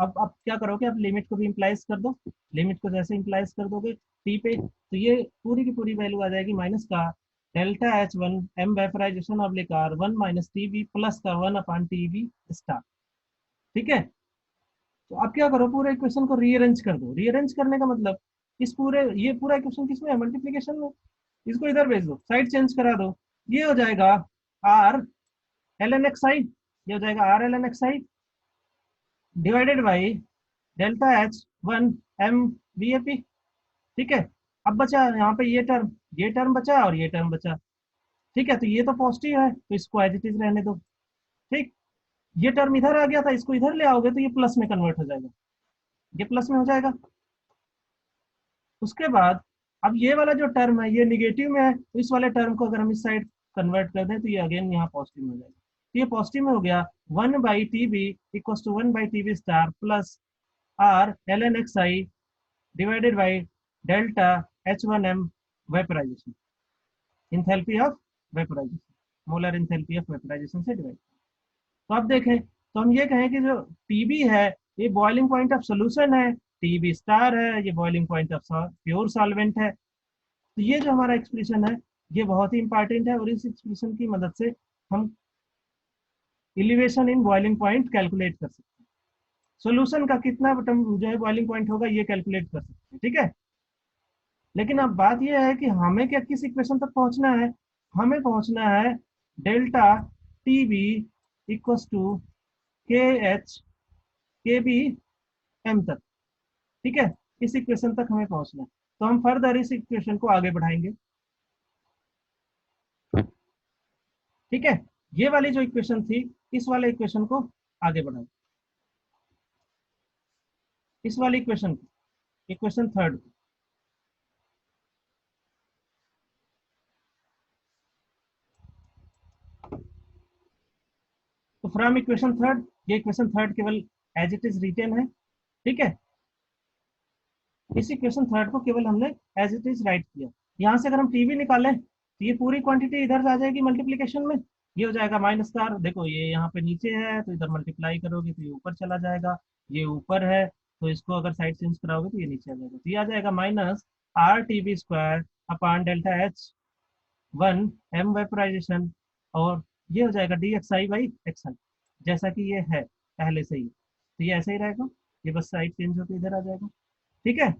अब क्या करोगे, आप लिमिट को भी इम्प्लाइज कर दो। लिमिट को जैसे इम्प्लाइज कर दोगे टी पे, तो ये पूरी की पूरी वैल्यू आ जाएगी माइनस का delta H1 m vaporization oblique R 1 minus T B plus का 1 अपॉन टी बी स्टार। ठीक है, तो अब क्या करो, पूरे इक्वेशन को रीअरेंज कर दो। रीअरेंज करने का मतलब, इस पूरे, ये पूरा इक्वेशन किसमें है, मल्टीप्लीकेशन में। इसको इधर भेज दो, साइड चेंज करा दो, ये हो जाएगा R L N X I, ये हो जाएगा R L N X I divided by delta H1 m V A P. ठीक है, अब बचा यहाँ पे ये टर्म बचा और ये टर्म बचा। ठीक है, तो ये तो पॉजिटिव है तो इसको एज इट इज रहने दो। ठीक, ये टर्म इधर आ गया था, इसको इधर ले आओगे तो ये प्लस में कन्वर्ट हो जाएगा, ये प्लस में हो जाएगा। उसके बाद अब ये वाला जो टर्म है ये निगेटिव में है, तो इस वाले टर्म को अगर हम इस साइड कन्वर्ट कर दें तो ये अगेन यहाँ पॉजिटिव में हो जाएगा। तो ये पॉजिटिव में हो गया, 1/TB equal to 1/TB star plus R L N X I divided by delta H1m vaporisation, enthalpy of vaporisation, molar enthalpy of vaporisation से डिवाइड। तो अब देखें, तो हम ये कहें कि जो टीबी है ये बॉइलिंग पॉइंट ऑफ सोल्यूशन है, टीबी स्टार है ये boiling point of pure solvent है। तो ये जो हमारा एक्सप्रेशन है ये बहुत ही इंपॉर्टेंट है, और इस एक्सप्रेशन की मदद से हम elevation in boiling point calculate कर सकते हैं। सोल्यूशन का कितना जो है बॉइलिंग पॉइंट होगा ये कैलकुलेट कर सकते हैं। ठीक है, लेकिन अब बात यह है कि हमें क्या किस इक्वेशन तक पहुंचना है, हमें पहुंचना है delta T B equal to K H K B M तक। ठीक है, इस इक्वेशन तक हमें पहुंचना है, तो हम फर्दर इस इक्वेशन को आगे बढ़ाएंगे। ठीक है, ये वाली जो इक्वेशन थी इस वाले इक्वेशन को आगे बढ़ाओ, इस वाली इक्वेशन को, इक्वेशन थर्ड। तो फ्रॉम इक्वेशन थर्ड, ये इक्वेशन थर्ड केवल एज इट इज रिटेन है। ठीक है, इस इक्वेशन थर्ड को केवल हमने एज इट इज राइट किया। यहाँ से अगर हम टीवी निकालें तो ये पूरी क्वांटिटी इधर आ जाएगी मल्टीप्लीकेशन में, ये हो जाएगा माइनस का, देखो ये यहाँ पे नीचे है तो इधर मल्टीप्लाई करोगे तो ये ऊपर चला जाएगा, ये ऊपर है तो इसको अगर साइड चेंज कराओगे तो ये नीचे आ जाएगा, तो ये आ जाएगा -RTB² upon delta H1m vaporisation, और ये हो जाएगा dxi/xi, जैसा कि ये है पहले से ही, तो ये ऐसे ही रहेगा, ये बस साइड चेंज होकर इधर आ जाएगा। ठीक है,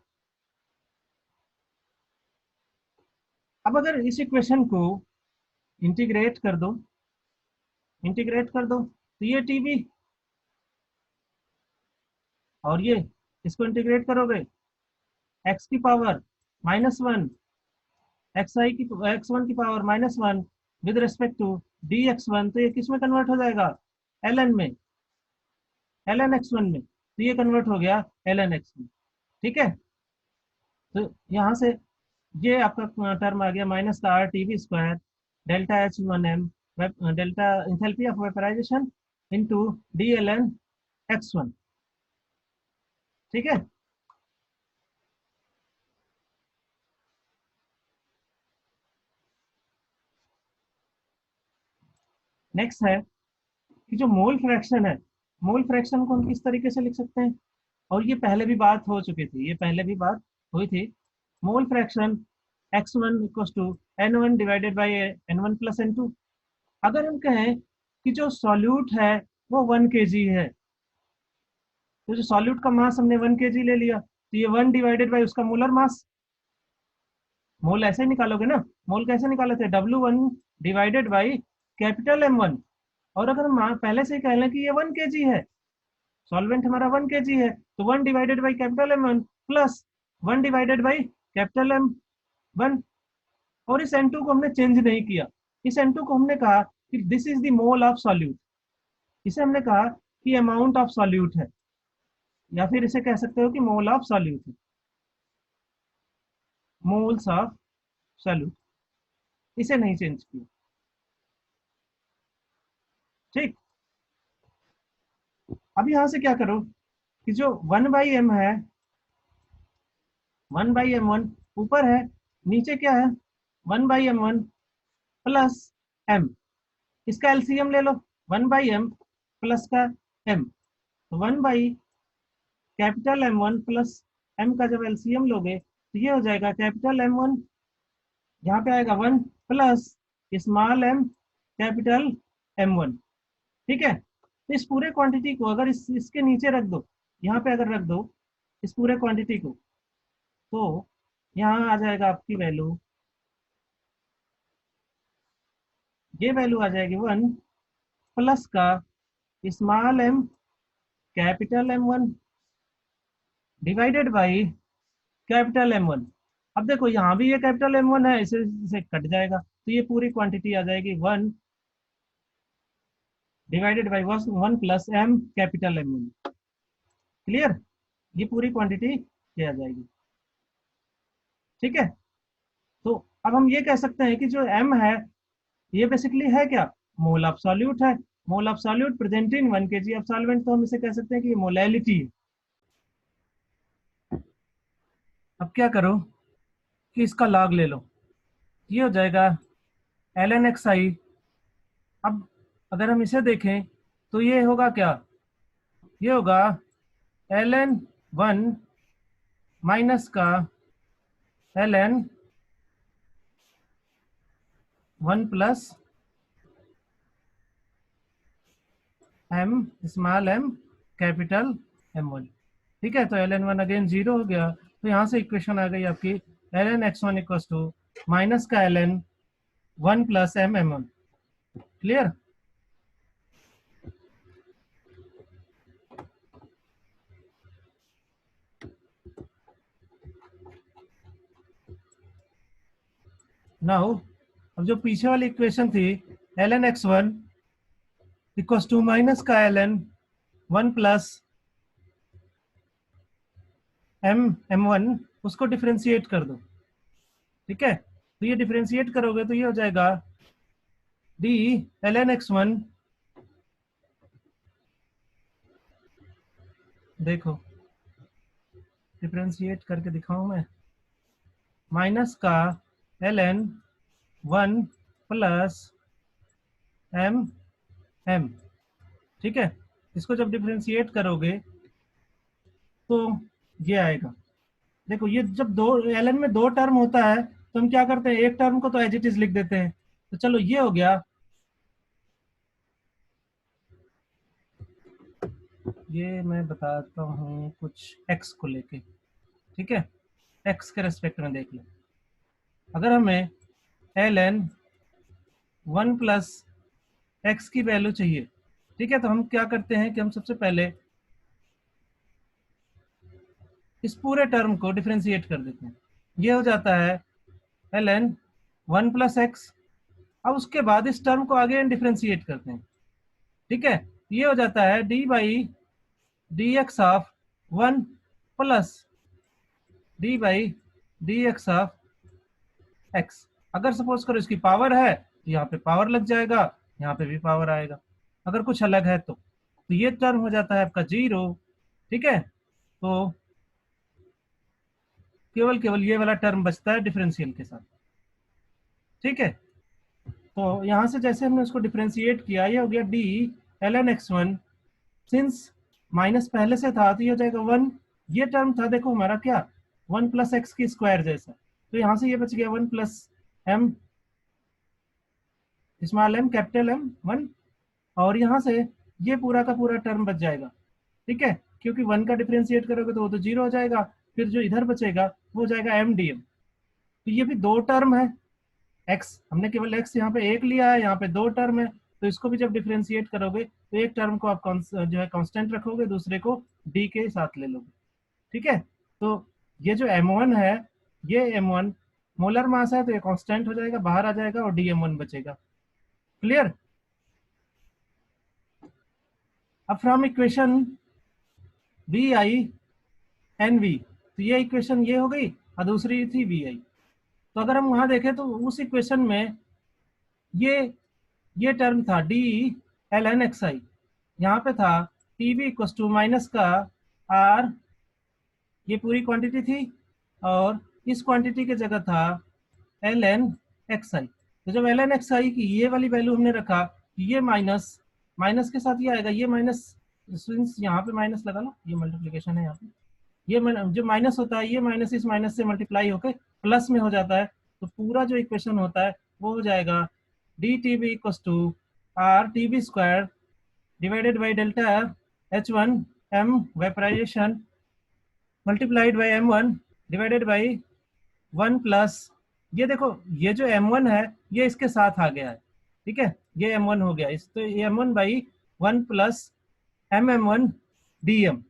अब अगर इस इक्वेशन को इंटीग्रेट कर दो, इंटीग्रेट कर दो तो ये टीबी, और ये इसको इंटीग्रेट करोगे x की पावर -1 xi की x1 की power -1 with respect to dx1, तो ये किस में कन्वर्ट हो जाएगा, ln में, ln x1 में, तो ये कन्वर्ट हो गया ln x में। ठीक है, तो यहाँ से ये आपका टर्म आ गया -RTB² delta H1m delta enthalpy of vaporisation into DLN x1। ठीक है, नेक्स्ट है कि जो मोल फ्रैक्शन है, मोल फ्रैक्शन को हम किस तरीके से लिख सकते हैं, और ये पहले भी बात हो चुकी थी, ये पहले भी बात हुई थी। Mole fraction x1 equal to n1 divided by n1 plus n2। अगर हम कहें कि जो सॉल्यूट है वो 1 kg है, तो जो सॉल्यूट का मास हमने 1 kg ले लिया, तो ये 1 डिवाइडेड बाई उसका मोलर मास, मोल ऐसे ही निकालोगे ना, मोल कैसे निकाले थे, W1 divided by capital M1। और अगर हम पहले से ही कह लें कि ये 1 kg है, सॉल्वेंट हमारा 1 kg है, तो 1 divided by capital M1 plus 1 divided by capital M1, और इस N2 को हमने चेंज नहीं किया। इस N2 को हमने कहा कि this is the mole of solute, इसे हमने कहा कि अमाउंट ऑफ सॉल्यूट है। या फिर इसे कह सकते हो कि mole of solute, moles of solute, इसे नहीं चेंज किया। ठीक, अब यहां से क्या करो कि जो 1/m है, 1/m1 ऊपर है, नीचे क्या है, 1/m1 प्लस m, इसका एलसीएम ले लो, 1/m प्लस का m, तो 1 by capital M1 plus m का जब एलसीएम लोगे तो ये हो जाएगा कैपिटल M1, यहाँ पे आएगा 1 plus small m capital M1। ठीक है, तो इस पूरे क्वांटिटी को अगर इसके नीचे रख दो, यहाँ पे अगर रख दो इस पूरे क्वांटिटी को, तो यहाँ आ जाएगा आपकी वैल्यू, ये वैल्यू आ जाएगी 1 प्लस का small m capital M1 divided by capital M1। अब देखो यहाँ भी ये कैपिटल M1 है, इसे कट जाएगा, तो ये पूरी क्वांटिटी आ जाएगी 1 divided by 1 plus m capital M1। Clear, ये पूरी क्वांटिटी ये आ जाएगी। ठीक है, तो अब हम ये कह सकते हैं कि जो m है ये बेसिकली है क्या, मोल ऑफ सॉल्यूट है, mole of solute present in 1 kg of solvent, तो हम इसे कह सकते हैं कि ये मोलैलिटी है। अब क्या करो कि इसका लॉग ले लो, ये हो जाएगा ln xi। अब अगर हम इसे देखें तो ये होगा क्या, ये होगा ln 1 माइनस का ln 1 plus m small m capital M1। ठीक है, तो ln 1 अगेन 0 हो गया, तो यहाँ से इक्वेशन आ गई आपकी ln x1 equals to minus का ln 1 plus m M1। Clear, now अब जो पीछे वाली इक्वेशन थी ln x1 equals to minus का ln 1 प्लस m M1, उसको डिफ्रेंशिएट कर दो। ठीक है, तो ये डिफ्रेंशिएट करोगे तो ये हो जाएगा d ln x1, देखो डिफ्रेंशिएट करके दिखाऊं मैं, माइनस का ln 1 प्लस m। ठीक है, इसको जब डिफ्रेंशिएट करोगे तो ये आएगा। देखो ये जब दो ln में दो टर्म होता है तो हम क्या करते हैं, एक टर्म को तो एज इट इज लिख देते हैं, तो चलो ये हो गया, ये मैं बताता हूँ कुछ x को लेके। ठीक है, x के रेस्पेक्ट में देख लो, अगर हमें ln 1 प्लस x की वैल्यू चाहिए, ठीक है, तो हम क्या करते हैं कि हम सबसे पहले इस पूरे टर्म को डिफ्रेंशिएट कर देते हैं, ये हो जाता है ln 1 प्लस x। अब उसके बाद इस टर्म को आगे डिफ्रेंशिएट करते हैं। ठीक है, ये हो जाता है d by D x of 1 plus d by D x of x। अगर सपोज करो इसकी पावर है तो यहाँ पे पावर लग जाएगा, यहाँ पे भी पावर आएगा, अगर कुछ अलग है तो ये टर्म हो जाता है आपका 0। ठीक है, तो केवल केवल ये वाला टर्म बचता है डिफरेंशियल के साथ। ठीक है, तो यहाँ से जैसे हमने उसको डिफरेंशिएट किया, ये हो गया d ln x1, since minus पहले से था तो ये हो जाएगा 1, ये टर्म था देखो हमारा क्या 1 प्लस एक्स की स्क्वायर जैसा, तो यहाँ से ये बच गया 1 plus m small m capital M1, और यहाँ से ये पूरा का पूरा टर्म बच जाएगा। ठीक है, क्योंकि 1 का डिफरेंशिएट करोगे तो वो तो 0 हो जाएगा, फिर जो इधर बचेगा वो हो जाएगा mdm। तो ये भी दो टर्म है, x हमने केवल x यहाँ पे एक लिया है, यहाँ पे दो टर्म है, तो इसको भी जब डिफरेंशिएट करोगे तो एक टर्म को आप जो है कांस्टेंट रखोगे, दूसरे को d के साथ ले लोगे। ठीक है, तो ये जो m1 है, ये m1 मोलर मास है तो ये कांस्टेंट हो जाएगा, बाहर आ जाएगा और dm1 बचेगा। क्लियर, अब from equation V I N V, तो ये इक्वेशन ये हो गई और दूसरी थी वी आई। तो अगर हम वहां देखें तो उस इक्वेशन में ये ये टर्म था D L N X I, यहाँ पे था T V equal to minus का आर, ये पूरी क्वांटिटी थी, और इस क्वांटिटी की जगह था एल एन एक्स आई। तो जब एल एन एक्स आई की ये वाली वैल्यू हमने रखा, ये माइनस माइनस के साथ ये आएगा, ये माइनस, सिंस यहाँ पे माइनस लगा लो, ये मल्टीप्लीकेशन है यहाँ पे, ये जो माइनस होता है ये माइनस इस माइनस से मल्टीप्लाई होकर प्लस में हो जाता है। तो पूरा जो इक्वेशन होता है वो हो जाएगा D T B equal to R T B square divided by delta H one M vaporisation multiplied by M one divided by one plus, ये देखो ये जो m1 है ये इसके साथ आ गया है, ठीक है, ये m1 हो गया इस, तो ये m1 by one plus mm1 dm।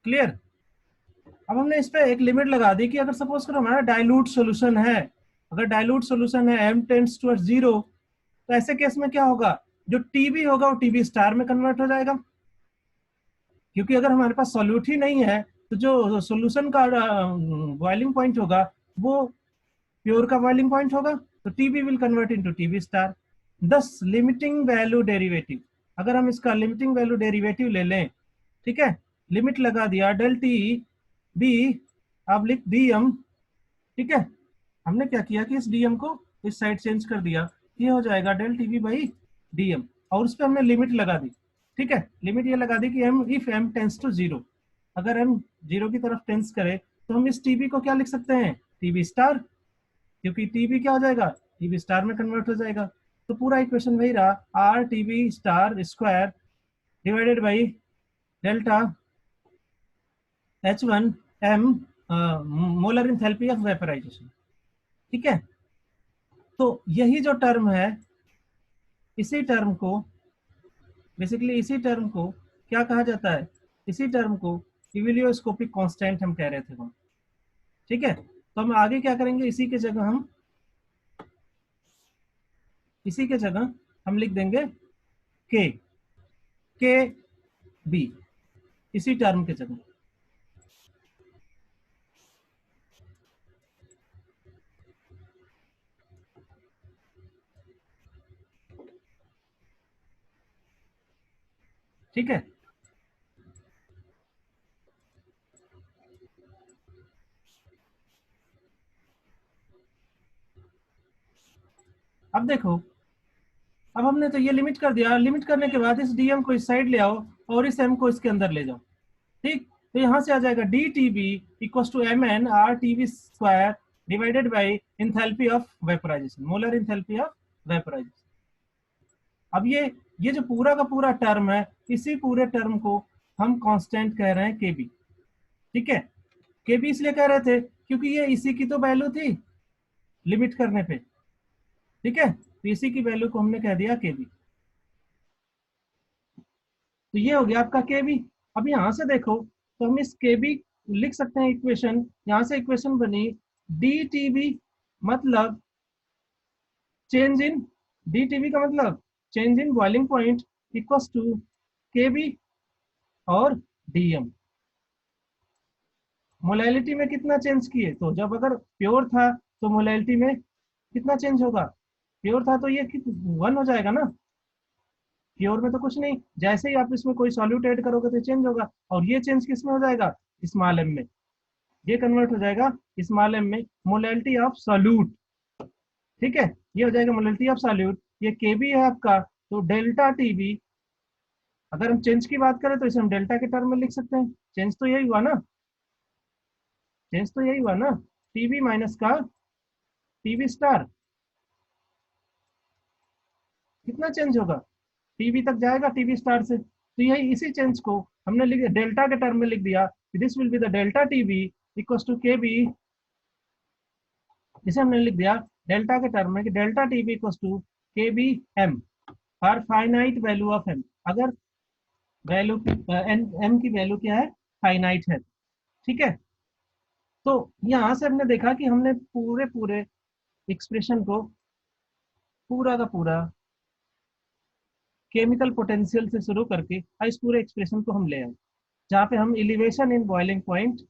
Clear? अब हमने इस पे एक लिमिट लगा दी कि अगर सपोज करो हमारा डाइल्यूट सॉल्यूशन है, अगर डाइल्यूट सॉल्यूशन है m टेंड्स टुवर्ड्स 0, तो ऐसे केस में क्या होगा, जो टीबी होगा वो टीबी स्टार में कन्वर्ट हो जाएगा, क्योंकि अगर हमारे पास सॉल्यूट ही नहीं है तो जो सॉल्यूशन का बॉइलिंग पॉइंट होगा वो प्योर का बॉइलिंग पॉइंट होगा, तो TB will convert into TB star. दस लिमिटिंग वैल्यू डेरिवेटिव, अगर हम इसका लिमिटिंग वैल्यू डेरिवेटिव ले लें, ठीक है, लिमिट लगा दिया डेल टी बी, अब लिख डी एम, ठीक है, हमने क्या किया कि इस डीएम को इस साइड चेंज कर दिया, ये हो जाएगा डेल टीबी बाई डीएम, और उस पर हमने लिमिट लगा दी, ठीक है, लिमिट ये लगा दी कि M if M tends to zero, अगर एम जीरो की तरफ टेंस करे तो हम इस टीबी को क्या लिख सकते हैं, टीबी स्टार, क्योंकि टीबी क्या हो जाएगा, टीबी स्टार में कन्वर्ट हो जाएगा। तो पूरा इक्वेशन वही रहा, R TB star square divided by delta H one M molar enthalpy of vaporisation, ठीक है। तो यही जो टर्म है, इसी टर्म को बेसिकली, इसी टर्म को क्या कहा जाता है, इसी टर्म को इविलियोस्कोपिक कांस्टेंट हम कह रहे थे हम, ठीक है। तो हम आगे क्या करेंगे, इसी के जगह हम लिख देंगे के, के बी, इसी टर्म के जगह, ठीक है। अब देखो, अब हमने तो ये लिमिट कर दिया, लिमिट करने के बाद इस डीएम को इस साइड ले आओ और इस एम को इसके अंदर ले जाओ, ठीक। तो यहाँ से आ जाएगा D T B equal to M N R T B square divided by enthalpy of vaporisation, molar enthalpy of vaporisation. अब ये जो पूरा का पूरा टर्म है, इसी पूरे टर्म को हम कांस्टेंट कह रहे हैं के बी, ठीक है। के बी इसलिए कह रहे थे क्योंकि ये इसी की तो वैल्यू थी लिमिट करने पे, ठीक है, तो इसी की वैल्यू को हमने कह दिया के बी। तो ये हो गया आपका के बी। अब यहाँ से देखो तो हम इस के बी लिख सकते हैं इक्वेशन, यहाँ से इक्वेशन बनी डी टी बी मतलब change in, D T B का मतलब change in boiling point equal to K B और डीएम। मोलैलिटी में कितना चेंज किए, तो जब अगर प्योर था तो मोलैलिटी में कितना चेंज होगा, प्योर था तो ये वन हो जाएगा ना, प्योर में तो कुछ नहीं, जैसे ही आप इसमें कोई सॉल्यूट ऐड करोगे तो चेंज होगा, और ये चेंज किस में हो जाएगा, स्मॉल एम में, ये कन्वर्ट हो जाएगा स्मॉल एम में मोलैलिटी ऑफ सॉल्यूट, ठीक है, ये हो जाएगा मोलैलिटी ऑफ सॉल्यूट। ये के बी है आपका, तो डेल्टा टी बी, अगर हम चेंज की बात करें तो इसे हम डेल्टा के टर्म में लिख सकते हैं, चेंज तो यही हुआ ना, चेंज तो यही हुआ ना, टीबी माइनस का टीबी स्टार, कितना चेंज होगा, टीबी तक जाएगा टीबी स्टार से, तो यही इसी चेंज को हमने लिख दिया डेल्टा के टर्म में लिख दिया, this will be the delta TB equal to K B, इसे हमने लिख दिया डेल्टा के टर्म में कि delta TB equal to K B M for finite value of M, अगर वैल्यू एम की वैल्यू क्या है, फाइनाइट है, ठीक है। तो यहाँ से हमने देखा कि हमने पूरे पूरे एक्सप्रेशन को पूरा का पूरा केमिकल पोटेंशियल से शुरू करके इस पूरे एक्सप्रेशन को हम ले आए, जहाँ पे हम एलिवेशन इन बॉइलिंग पॉइंट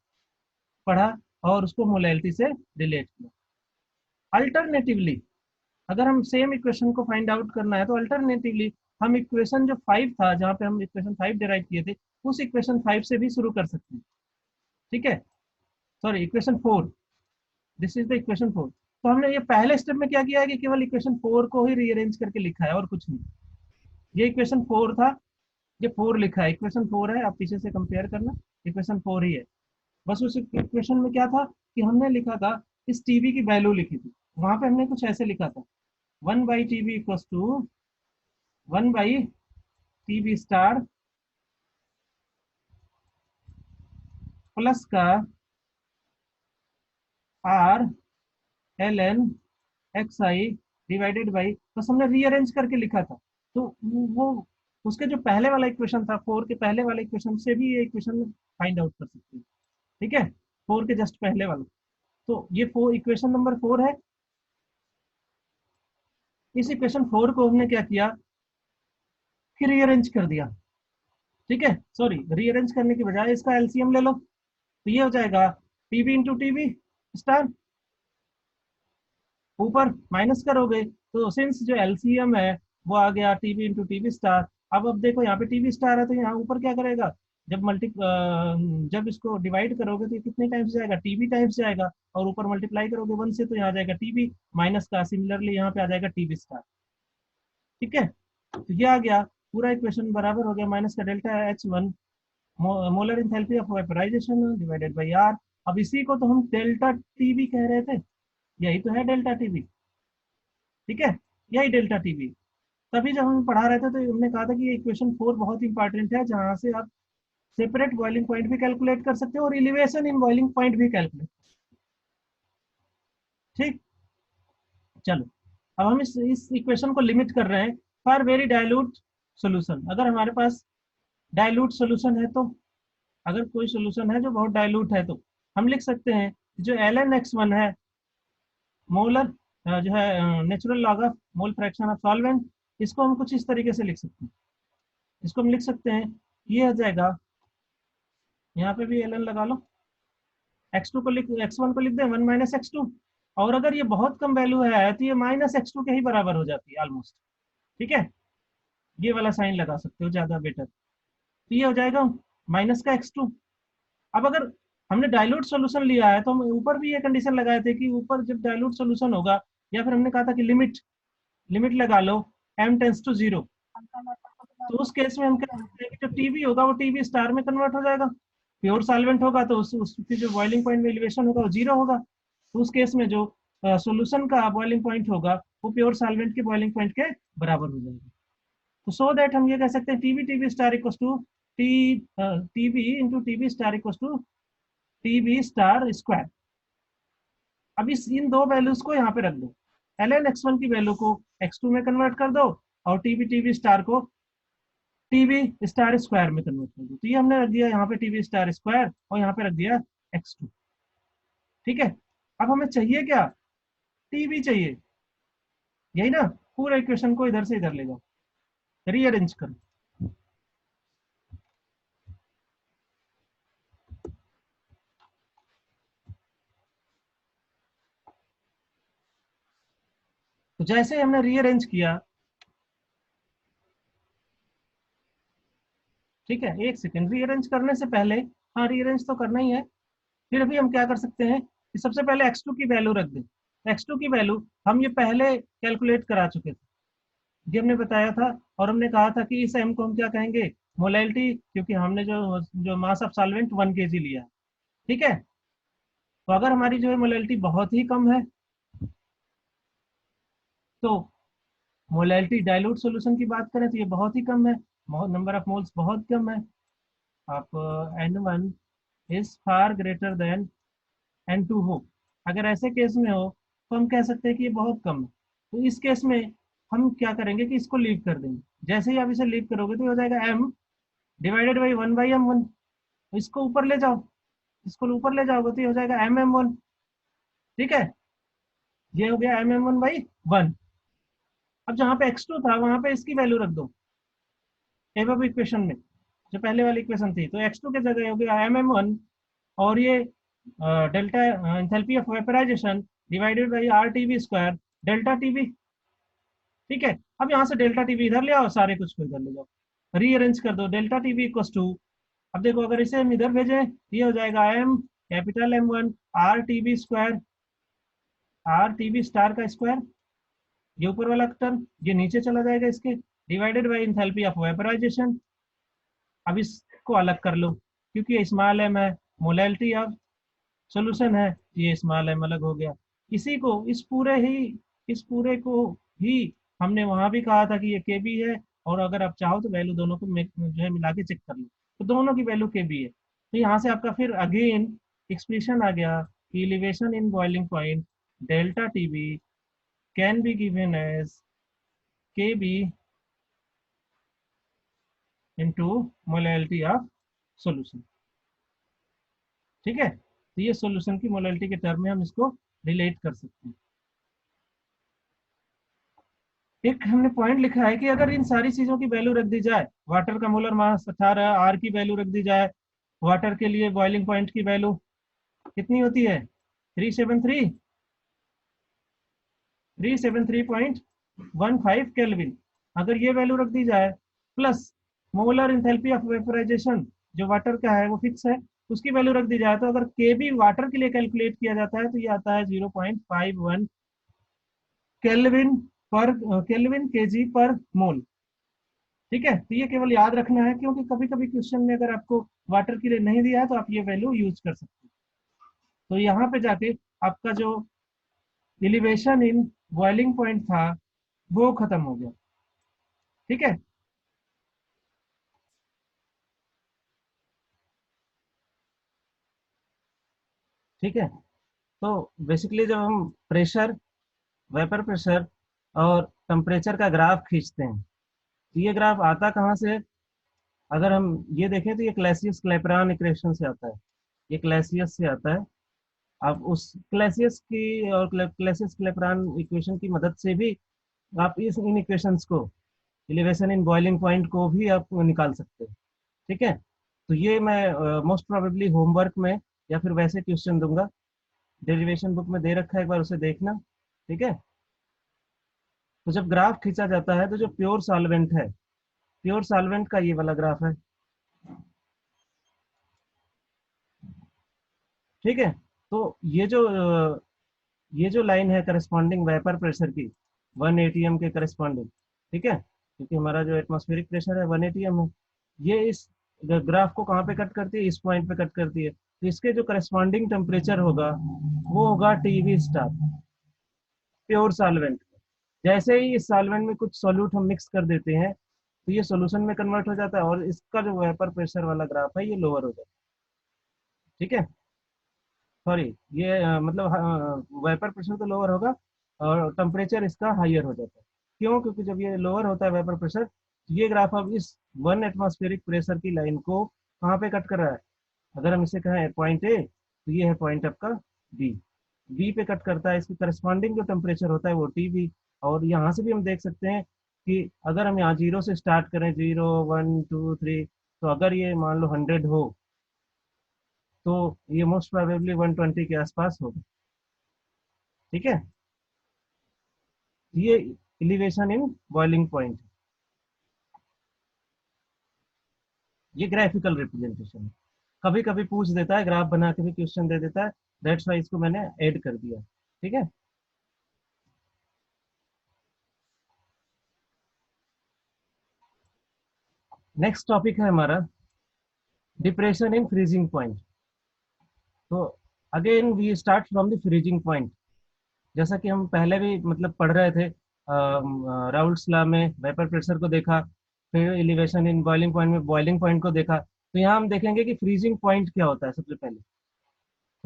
पढ़ा और उसको मोलैलिटी से रिलेट किया। अल्टरनेटिवली अगर हम सेम इक्वेशन को फाइंड आउट करना है तो अल्टरनेटिवली हम इक्वेशन जो 5 था, जहाँ पे हम इक्वेशन 5 डिराइव किए थे, उस इक्वेशन 5 से भी शुरू कर सकते हैं। ठीक है, sorry equation 4, this is the equation 4। तो हमने ये पहले स्टेप में क्या किया है कि केवल इक्वेशन 4 को ही रीअरेंज करके लिखा है और कुछ नहीं। ये इक्वेशन 4 था, ये 4 लिखा है, इक्वेशन 4 है, आप पीछे से कंपेयर करना, इक्वेशन 4 ही है। बस उस इक्वेशन में क्या था कि हमने लिखा था इस टीवी की वैल्यू लिखी थी, वहां पे हमने कुछ ऐसे लिखा था 1/TB equals to 1/TB star plus का RlnXi डिवाइडेड बाई, बस हमने रीअरेंज करके लिखा था। तो वो उसके जो पहले वाला इक्वेशन था, 4 के पहले वाले इक्वेशन से भी ये इक्वेशन फाइंड आउट कर सकते हैं। ठीक है, 4 के जस्ट पहले वाला। तो ये 4 इक्वेशन नंबर 4 है। इस इक्वेशन 4 को हमने क्या किया कि रीअरेंज कर दिया। ठीक है, सॉरी रीअरेंज करने की बजाय इसका एलसीएम ले लो, तो ये हो जाएगा टीबी इंटू टीबी स्टार, ऊपर माइनस करोगे तो सिंस जो एलसीएम है वो आ गया टीबी इंटू टीबी स्टार। अब देखो यहाँ पे टीबी स्टार है तो यहाँ ऊपर क्या करेगा, जब जब इसको डिवाइड करोगे तो ये कितने टाइम्स जाएगा, टीबी टाइम्स जाएगा, और ऊपर मल्टीप्लाई करोगे 1 से तो यहाँ आ जाएगा टीबी माइनस का, सिमिलरली यहाँ पे आ जाएगा टीबी स्टार। ठीक है, तो ये आ गया पूरा इक्वेशन बराबर हो गया माइनस का delta H1 molar enthalpy of vaporisation divided by R. अब इसी को तो हम डेल्टा टीबी कह रहे थे, यही तो है डेल्टा टीबी। ठीक है, यही डेल्टा टीबी। तभी जब हम पढ़ा रहे थे तो हमने कहा था कि ये इक्वेशन 4 बहुत इंपॉर्टेंट है, जहां से आप सेपरेट बॉइलिंग पॉइंट भी कैलकुलेट कर सकते हो और एलिवेशन इन बॉइलिंग पॉइंट भी कैलकुलेट। ठीक, चलो अब हम इस इक्वेशन को लिमिट कर रहे हैं फॉर वेरी डाइल्यूट सोल्यूशन। अगर हमारे पास डाइल्यूट सोल्यूशन है तो, अगर कोई सोल्यूशन है जो बहुत डाइल्यूट है तो हम लिख सकते हैं जो ln(x1) है मोलर जो है natural log of mole fraction of solvent, इसको हम कुछ इस तरीके से लिख सकते हैं। इसको हम लिख सकते हैं, ये हो जाएगा, यहाँ पे भी ln लगा लो, x2 को लिख, x1 को लिख दें 1 - x2, और अगर ये बहुत कम वैल्यू है तो ये -x2 के ही बराबर हो जाती है ऑलमोस्ट। ठीक है, ये वाला साइन लगा सकते हो, ज्यादा बेटर। तो ये हो जाएगा माइनस का x2। अब अगर हमने डाइल्यूट सॉल्यूशन लिया है तो हम ऊपर भी ये कंडीशन लगाए थे कि ऊपर जब डाइल्यूट सॉल्यूशन होगा, या फिर हमने कहा था कि लिमिट लिमिट लगा लो m → 0, तो उस केस में हम क्या करते हैं कि जो टीबी होगा वो टीबी स्टार में कन्वर्ट हो जाएगा। प्योर सॉल्वेंट होगा तो उसकी जो बॉइलिंग पॉइंट में एलिवेशन होगा वो 0 होगा। तो उस केस में जो सॉल्यूशन का बॉइलिंग पॉइंट होगा वो प्योर सॉल्वेंट के बॉइलिंग पॉइंट के बराबर हो जाएगा। तो सो दैट हम ये कह सकते हैं TB TB star equal to TB into TB star equal to TB star square. अब इस इन दो वैल्यूज को यहाँ पे रख दो, ln(x1) की वैल्यू को x2 में कन्वर्ट कर दो और टीबी टीबी स्टार को टीबी स्टार स्क्वायर में कन्वर्ट कर दो। तो ये हमने रख दिया यहाँ पे टीबी स्टार स्क्वायर और यहाँ पे रख दिया x2। ठीक है, अब हमें चाहिए क्या, टीबी चाहिए, यही ना। पूरा इक्वेशन को इधर से इधर ले जाओ, रीअरेंज करो। तो जैसे हमने रीअरेंज किया, ठीक है, एक सेकेंड, रीअरेंज करने से पहले, हाँ रीअरेंज तो करना ही है, फिर अभी हम क्या कर सकते हैं कि सबसे पहले x2 की वैल्यू रख दें। x2 की वैल्यू हम ये पहले कैलकुलेट करा चुके थे, ये हमने बताया था, और हमने कहा था कि इस m को हम क्या कहेंगे, मोलैलिटी, क्योंकि हमने जो जो मास ऑफ सॉल्वेंट 1 kg लिया है। ठीक है, तो अगर हमारी जो है मोलैलिटी बहुत ही कम है तो मोलैलिटी डाइल्यूट सॉल्यूशन की बात करें तो ये बहुत ही कम है, नंबर ऑफ मोल्स बहुत कम है। आप n1 is far greater than n2 हो, अगर ऐसे केस में हो तो हम कह सकते हैं कि ये बहुत कम है। तो इस केस में हम क्या करेंगे कि इसको लीव कर देंगे। जैसे ही आप इसे लीव करोगे तो ये हो जाएगा m डिवाइडेड बाई 1/m1। तो इसको ऊपर ले जाओ, इसको ऊपर ले जाओगे तो ये हो जाएगा mm1। ठीक है, ये हो गया mm1/1। अब जहाँ पे x2 था वहां पे इसकी वैल्यू रख दो एबव इक्वेशन में, जो पहले वाली इक्वेशन थी, तो x2 के जगह हो गया mm1, और ये delta enthalpy of vaporisation divided by R T V square delta T V. ठीक है, अब यहाँ से डेल्टा टी वी इधर ले आओ, सारे कुछ को इधर ले जाओ, रीअरेंज कर दो, delta T V equals to, अब देखो अगर इसे हम इधर भेजें, ये हो जाएगा M capital M1 R T V square, R T V star का स्क्वायर, ये ऊपर वाला टर्म ये नीचे चला जाएगा इसके, divided by enthalpy of vaporisation. अब इसको अलग कर लो, क्योंकि ये स्मॉल एम है, मोलैलिटी ऑफ सॉल्यूशन है, ये स्मॉल एम अलग हो गया। इसी को इस पूरे को ही हमने वहां भी कहा था कि ये के बी है, और अगर आप चाहो तो वैल्यू दोनों को जो है मिला के चेक कर लो, तो दोनों की वैल्यू के बी है। तो यहाँ से आपका फिर अगेन एक्सप्रेशन आ गया कि elevation in boiling point delta T B can be given as K B into molality of solution. ठीक है, तो ये सॉल्यूशन की मोलैलिटी के टर्म में हम इसको रिलेट कर सकते हैं। एक हमने पॉइंट लिखा है कि अगर इन सारी चीजों की वैल्यू रख दी जाए, वाटर का मोलर मास 18, आर की वैल्यू रख दी जाए, वाटर के लिए बॉइलिंग पॉइंट की वैल्यू कितनी होती है 373.15 केल्विन। अगर ये वैल्यू रख दी जाए plus molar enthalpy of vaporisation जो वाटर का है वो फिक्स है, उसकी वैल्यू रख दी जाए, तो अगर के बी वाटर के लिए कैलकुलेट किया जाता है तो ये आता है 0.51 केल्विन पर केल्विन केजी पर मोल। ठीक है, तो ये केवल याद रखना है, क्योंकि कभी कभी क्वेश्चन में अगर आपको वाटर के लिए नहीं दिया है तो आप ये वैल्यू यूज कर सकते हैं। तो यहाँ पे जाके आपका जो एलिवेशन इन बॉइलिंग पॉइंट था वो खत्म हो गया। ठीक है, ठीक है, तो बेसिकली जब हम प्रेशर, वेपर प्रेशर और टेम्परेचर का ग्राफ खींचते हैं, तो ये ग्राफ आता कहाँ से? अगर हम ये देखें तो ये क्लैसियस क्लैपेरॉन इक्वेशन से आता है, ये क्लैसियस से आता है। आप उस क्लैसियस की और क्लैसियस क्लैपेरॉन इक्वेशन की मदद से भी आप इस इन इक्वेशंस को, एलिवेशन इन बॉइलिंग पॉइंट को भी आप निकाल सकते हैं। ठीक है, तो ये मैं मोस्ट प्रोबेबली होमवर्क में या फिर वैसे क्वेश्चन दूंगा, डेरिवेशन बुक में दे रखा है, एक बार उसे देखना। ठीक है, तो जब ग्राफ खींचा जाता है तो जो प्योर सॉल्वेंट है, प्योर सॉल्वेंट का ये वाला ग्राफ है। ठीक है, तो ये जो लाइन है करस्पॉन्डिंग वेपर प्रेशर की 1 एटीएम के करस्पॉन्डिंग, ठीक है, क्योंकि हमारा जो एटमॉस्फेरिक प्रेशर है 1 एटीएम है, ये इस ग्राफ को कहाँ पे कट करती है? इस पॉइंट पे कट करती है। तो इसके जो करस्पॉन्डिंग टेम्परेचर होगा वो होगा टीवी स्टार, प्योर सॉल्वेंट। जैसे ही इस सॉल्वेंट में कुछ सॉल्यूट हम मिक्स कर देते हैं तो ये सॉल्यूशन में कन्वर्ट हो जाता है, और इसका जो वेपर प्रेशर वाला ग्राफ है ये लोअर हो जाता है। ठीक है, सॉरी, ये मतलब वेपर प्रेशर तो लोअर होगा और टेम्परेचर इसका हाइयर हो जाता है। क्यों? क्योंकि जब ये लोअर होता है वेपर प्रेशर, ये ग्राफ अब इस 1 एटमॉस्फेरिक प्रेशर की लाइन को कहाँ पे कट कर रहा है? अगर हम इसे कहें पॉइंट ए, तो ये है पॉइंट आपका बी, बी पे कट करता है। इसकी करस्पॉन्डिंग जो टेम्परेचर होता है वो टी बी। और यहाँ से भी हम देख सकते हैं कि अगर हम यहाँ 0 से स्टार्ट करें, 0 1 2 3, तो अगर ये मान लो 100 हो तो ये मोस्ट प्रोबेबली 120 के आसपास होगा। ठीक है, ये एलिवेशन इन बॉइलिंग पॉइंट, ये ग्राफिकल रिप्रेजेंटेशन है। कभी कभी पूछ देता है, ग्राफ बना के भी क्वेश्चन दे देता है, दैट्स वाई इसको मैंने ऐड कर दिया। ठीक है, नेक्स्ट टॉपिक है हमारा डिप्रेशन इन फ्रीजिंग पॉइंट। तो again we start from the freezing point, जैसा कि हम पहले भी मतलब पढ़ रहे थे, राउल्ट्स लॉ में वेपर प्रेशर को देखा, फिर एलिवेशन इन बॉइलिंग पॉइंट में बॉइलिंग पॉइंट को देखा। तो यहाँ हम देखेंगे कि फ्रीजिंग पॉइंट क्या होता है सबसे पहले।